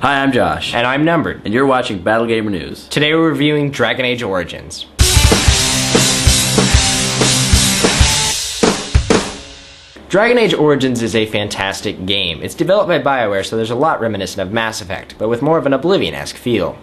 Hi, I'm Josh. And I'm Numbered. And you're watching Battle Gamer News. Today we're reviewing Dragon Age Origins. Dragon Age Origins is a fantastic game. It's developed by BioWare, so there's a lot reminiscent of Mass Effect, but with more of an Oblivion-esque feel.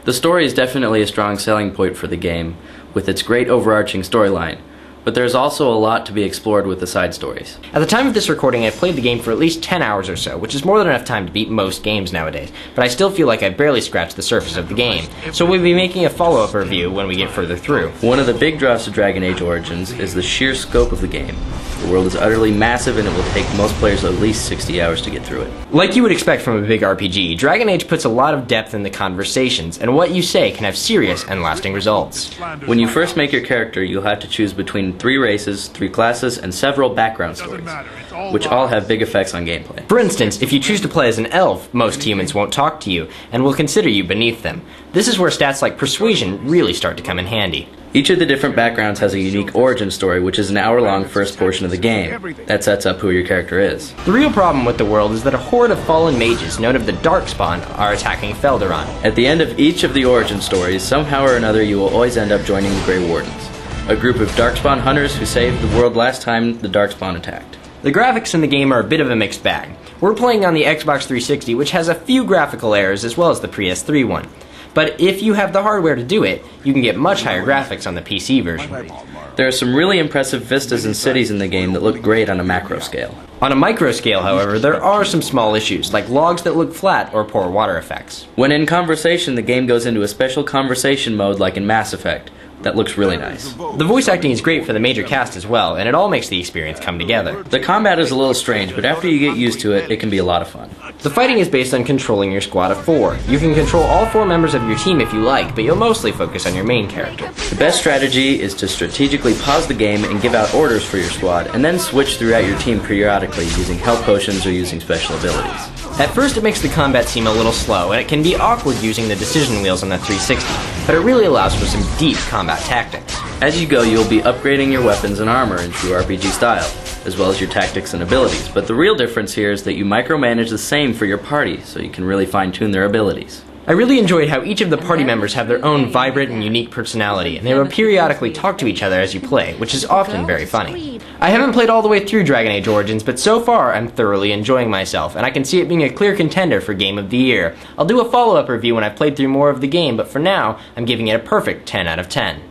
The story is definitely a strong selling point for the game, with its great overarching storyline, but there's also a lot to be explored with the side stories. At the time of this recording, I've played the game for at least 10 hours or so, which is more than enough time to beat most games nowadays, but I still feel like I've barely scratched the surface of the game, so we'll be making a follow-up review when we get further through. One of the big draws to Dragon Age Origins is the sheer scope of the game. The world is utterly massive and it will take most players at least 60 hours to get through it. Like you would expect from a big RPG, Dragon Age puts a lot of depth in the conversations, and what you say can have serious and lasting results. When you first make your character, you'll have to choose between 3 races, 3 classes, and several background stories, which all have big effects on gameplay. For instance, if you choose to play as an elf, most humans won't talk to you, and will consider you beneath them. This is where stats like persuasion really start to come in handy. Each of the different backgrounds has a unique origin story, which is an hour-long first portion of the game. That sets up who your character is. The real problem with the world is that a horde of fallen mages, known as the Darkspawn, are attacking Felderon. At the end of each of the origin stories, somehow or another you will always end up joining the Grey Wardens, a group of Darkspawn hunters who saved the world last time the Darkspawn attacked. The graphics in the game are a bit of a mixed bag. We're playing on the Xbox 360, which has a few graphical errors as well as the PS3 one. But if you have the hardware to do it, you can get much higher graphics on the PC version. There are some really impressive vistas and cities in the game that look great on a macro scale. On a micro scale, however, there are some small issues, like logs that look flat or poor water effects. When in conversation, the game goes into a special conversation mode like in Mass Effect. That looks really nice. The voice acting is great for the major cast as well, and it all makes the experience come together. The combat is a little strange, but after you get used to it, it can be a lot of fun. The fighting is based on controlling your squad of 4. You can control all 4 members of your team if you like, but you'll mostly focus on your main character. The best strategy is to strategically pause the game and give out orders for your squad, and then switch throughout your team periodically using health potions or using special abilities. At first it makes the combat seem a little slow, and it can be awkward using the decision wheels on the 360, but it really allows for some deep combat tactics. As you go, you'll be upgrading your weapons and armor in true RPG style, as well as your tactics and abilities, but the real difference here is that you micromanage the same for your party, so you can really fine-tune their abilities. I really enjoyed how each of the party members have their own vibrant and unique personality, and they will periodically talk to each other as you play, which is often very funny. I haven't played all the way through Dragon Age Origins, but so far I'm thoroughly enjoying myself, and I can see it being a clear contender for Game of the Year. I'll do a follow-up review when I've played through more of the game, but for now, I'm giving it a perfect 10 out of 10.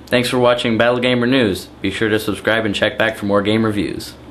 Thanks for watching Battle Gamer News. Be sure to subscribe and check back for more game reviews.